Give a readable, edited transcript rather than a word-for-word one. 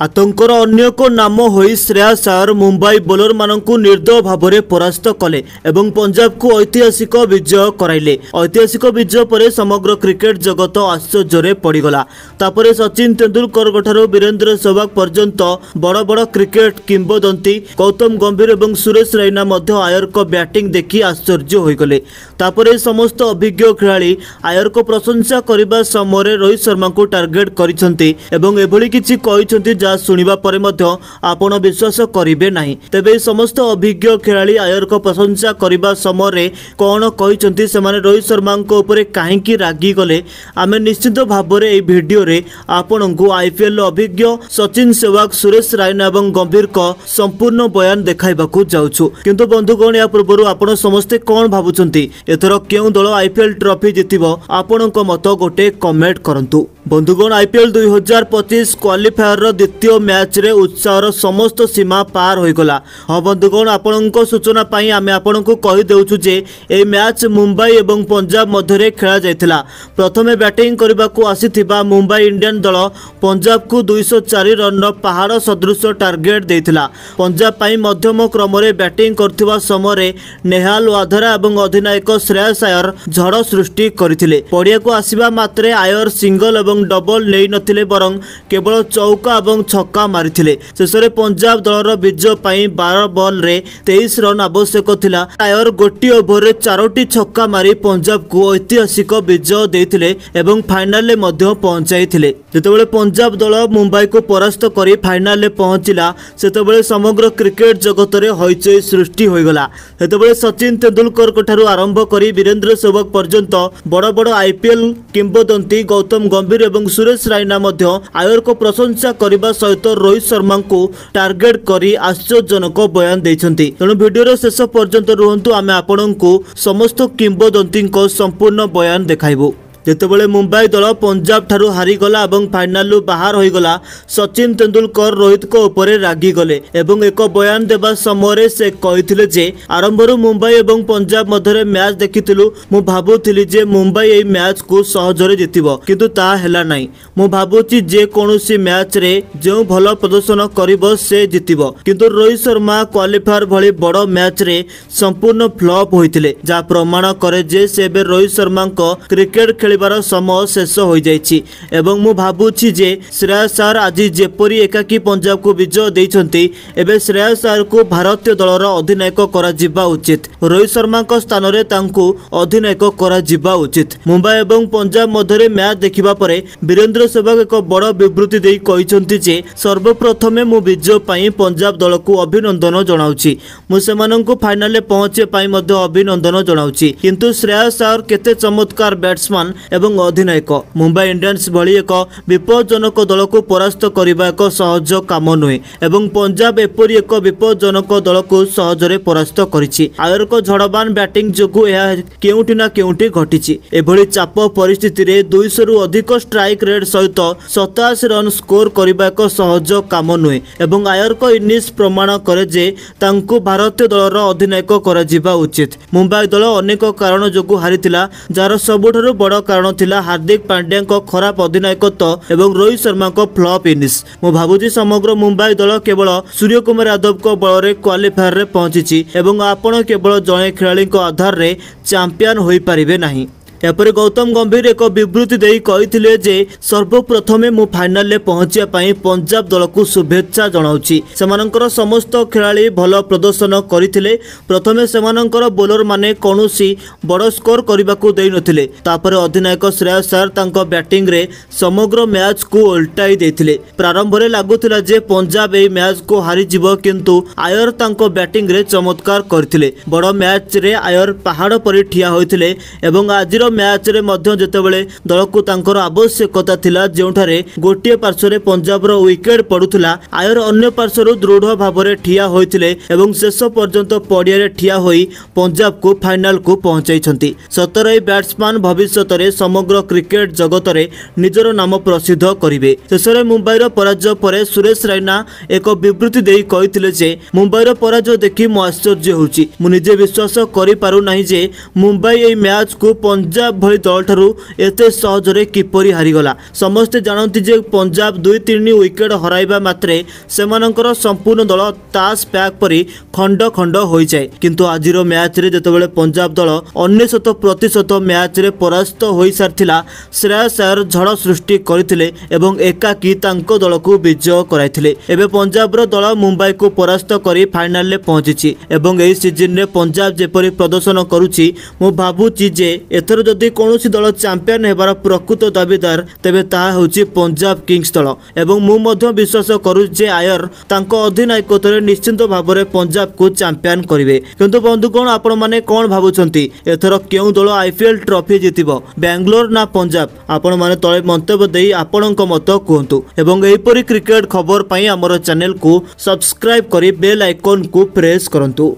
आतंकर अन्य को नाम होई श्रेयस अय्यर मुंबई बोलर मानकु निर्दय भाव परास्त कले एवं पंजाब को ऐतिहासिक विजय कराइले। ऐतिहासिक विजय पर समग्र क्रिकेट जगत आश्चर्य पड़गला। तापर सचिन तेंदुलकर ठारू वीरेंद्र सहवाग पर्यंत बड़ बड़ क्रिकेट किंबदंती गौतम गंभीर एवं सुरेश रैना मध्य अय्यर को बैटिंग देखि आश्चर्य होइगले। तापर समस्त अभिज्ञ खिलाड़ी अय्यर को प्रशंसा करने समय रोहित शर्मा को टार्गेट करिसेंती एवं एभली किछि कहिसेंती जा सुनिबा परे मध्य आपण विश्वास करिवे नाही। तेबे समस्त अभिज्ञ खिलाड़ी अय्यर को प्रशंसा करने समय कौन कहिसेंती सेमाने रोहित शर्मा को ऊपर काहेकि रागी गले आमे निश्चित भाव में भिडियो रे आपण को आईपीएल अभिज्ञ सचिन सहवाग सुरेश रैना एवं गंभीर को संपूर्ण बयान देखाइबाकू जाउछु। किंतु बंधुगण या पूर्व आपण समस्ते कौन भाबुचंती एथर केउ दल आईपीएल ट्रॉफी जितिबो आपणक मत गोटे कमेंट करंतु। बंधुगण आईपीएल 2025 क्वालिफायर द्वितीय मैच रे उत्साहर समस्त सीमा पार हो गला। हाँ बंधुगण आपणक सूचना पाई आमे आपणको कहि देउछु जे ए मैच मुंबई एवं पंजाब मध्य खेला जायतिला। प्रथमे बैटिंग करबाकू आसीथिबा मुंबई इंडियन दल पंजाब को 204 रन पहाड़ सदृश टार्गेट देइथिला। पंजाब पाई मध्यम क्रम रे बैटिंग करथिबा समय नेहाल वाधरा एवं अधिनायक श्रेयस अय्यर झड़ सृष्टि करथिले। पड़िया को आसीबा मात्रे अय्यर सिंगल एवं डबल नहीं नथिले बरं केवल चौका एवं छक्का मारिथिले। शेषरे पंजाब दलर विजय पाई 12 बॉल रे 23 रन आवश्यक थिला। अय्यर गोटी ओभर रे 4टी छक्का मारी पंजाब को ऐतिहासिक विजय देथिले एवं फाइनल ले मध्य पहुंचाइथिले। जेतेबेले पंजाब दल मुंबई को परास्त करी फाइनल ले पहुंचिला सेतेबेले समग्र क्रिकेट जगत रे हईचई सृष्टि होइगला। सेतेबेले सचिन तेंदुलकर ठारू आरंभ करी वीरेंद्र सहवाग पर्यंत बड़ बड़ आईपीएल किंबदंती गौतम गंभीर एवं सुरेश रैना मध्य अय्यर को प्रशंसा करने सहित रोहित शर्मा को टार्गेट करी आश्चर्यजनक बयान देइछंती। तेणु वीडियो शेष पर्यंत रुहंतु आमे आपणको समस्त किंबदंती संपूर्ण बयान देखाइबो। जेतेबेले मुंबई दल पंजाब ठारू हारीगला और फाइनाल बाहर होइगला सचिन तेंदुलकर रोहित को ऊपर रागी गले एवं एक बयान देबा समय से कहिथिले जे आरंभरू मुंबई एवं पंजाब मध्य मैच देखिथिलु मु भाबुथिली जे मुंबई ए मैच को सहजरे जितिबो किंतु ता हैला नाही। मु भाबुची जे कोनोसी मैच रे जो भलो प्रदर्शन करिवो से जितिबो किंतु रोहित शर्मा क्वालिफायर भली बड़ मैच रे संपूर्ण फ्लॉप होइथिले जा प्रमाण करे जे सेबे रोहित शर्मा को क्रिकेट खेलिबार समय शेष हो जाइछि एवं मु भाबुछि जे श्रेयस अय्यर आज जेपरी एकाकी पंजाब को विजय देइछंती एबे श्रेयस अय्यर को भारतीय दलर अधिनायक करा जिबा उचित। रोहित शर्मा को स्थान रे तांको अधिनायक करा जिबा उचित। मुंबई एवं पंजाब मध्य मैच देखिबा परे वीरेंद्र सहवाग एक बड़ विवृत्ति देई कहिसंती जे सर्वप्रथमे मु विजय पाई पंजाब दल को अभिनंदन जणाउछि। मु सेमानंकु फाइनल ले पहुंचे पाई मध्य अभिनंदन जणाउछि किंतु श्रेयस अय्यर केते चमत्कार बैट्समैन एवं अधिनायक। मुंबई इंडियंस भली एक विपज्जनक दल को परास्त करने एक सहज काम नुहे एवं पंजाब एपरी एक विपज्जनक दल को सहजरे परास्त करिछि। अय्यर को झड़बान बैटिंग जोगु यह केउठी ना केउठी घटिछि। एभली चाप परिस्थिति रे 200 रु अधिक स्ट्राइक रेट सहित 87 रन स्कोर करने एक सहज काम नुहे एवं अय्यर को इनिंग्स प्रमाण करे जे तांको भारतीय दलर अधिनायक करा जिबा उचित। मुंबई दल अनेक कारण जोगु हारिथिला जार सबुठारु बड़ कारण थिला हार्दिक पांड्या को खराब अधिनायकत्व एवं रोहित शर्मा को फ्लॉप इनिंग्स। मु भाबुची समग्र मुंबई दल केवल सूर्यकुमार यादव को बल रे क्वालिफायर रे पहुंची एवं आपण केवल जणे खिलाड़ी आधार रे चैंपियन होई परिबे नाही। यापर गौतम गंभीर एक विवृत्ति देई कहिथिले जे सर्वप्रथमे मु फाइनल ले पहुंचिया पाई पंजाब दल को शुभेच्छा जणाउछि। सेमानंकर समस्त खिलाड़ी भलो प्रदर्शन करिथिले। प्रथमे सेमानंकर बोलर माने कोनोसी बड़ स्कोर करबाकू देइ नथिले। तापर अधिनायक श्रेयस अय्यर तांको बैटिंग रे समग्र मैच को उल्टाई देथिले। प्रारंभ रे लागुथिला जे पंजाब ए मैच को हारि जिवो किंतु अय्यर तांको बैटिंग रे चमत्कार करथिले। बड़ मैच रे अय्यर पहाड़ परि ठिया होइथिले एवं आजिर मैच रे मध्य जेतेबेले दल को तांकर आवश्यकता थिला जेउठारे गोटिए पार्श्व रे पंजाब रो विकेट पडुथिला अय्यर अन्य पार्श्व दृढ़ भाव में ठिया होइथिले एवं शेष पर्यंत पड़िया रे ठिया होई पंजाब को फाइनल को पहुंचाइछंती। सतरई बैट्समैन भविष्यत रे समग्र क्रिकेट जगत रे निजर नाम प्रसिद्ध करिवे। शेषरे मुंबई रो पराजय परे सुरेश रैना एक विवृत्ति देई कहिथिले जे मुंबई रो पराजय देखि मु आश्चर्य होउची। मु निजे विश्वास करि पारु नाही जे मुंबई ए मैच को पंजाब पंजाब भली दल ठारू एते सहजरे किपरि हारिगला। समस्ते जानती जे पंजाब 2-3 विकेट हराइबा मात्रे सेमानंकर संपूर्ण दल तास पैक परि खंड खंड होई जाए, किंतु आजिर मैच रे जेतेबेले पंजाब दल 99% मैच रे परास्त होई सारथिला, श्रेयस अय्यर झड़ सृष्टि करथिले एवं एकाकी तांको दल को विजय कराइथिले। एबे पंजाब रो दल मुंबई को परास्त करी फाइनल रे पहुंची एवं एही सीजन रे पंजाब जेपरि प्रदर्शन करूची मु भाबुची जे एथर जदि कोनोसी दल चैंपियन हेबार प्रकृत दाबीदार तेबे ताहा होची पंजाब किंग्स दल एवं मु मध्य विश्वास करू जे अय्यर तांको अधिनायकत्व निश्चित भाव में पंजाब को चैंपियन करेंगे। किंतु बंधुगण आपण माने कोन भाबुछंती एथर केउ दल आईपीएल ट्रॉफी जितिबो, बेंगलोर ना पंजाब? आपण माने तळे मंतव्य देई आपणक मत कहतु एवं एहिपरि क्रिकेट खबर पई हमर चैनल को सब्सक्राइब करी बेल आइकन को प्रेस करंतु।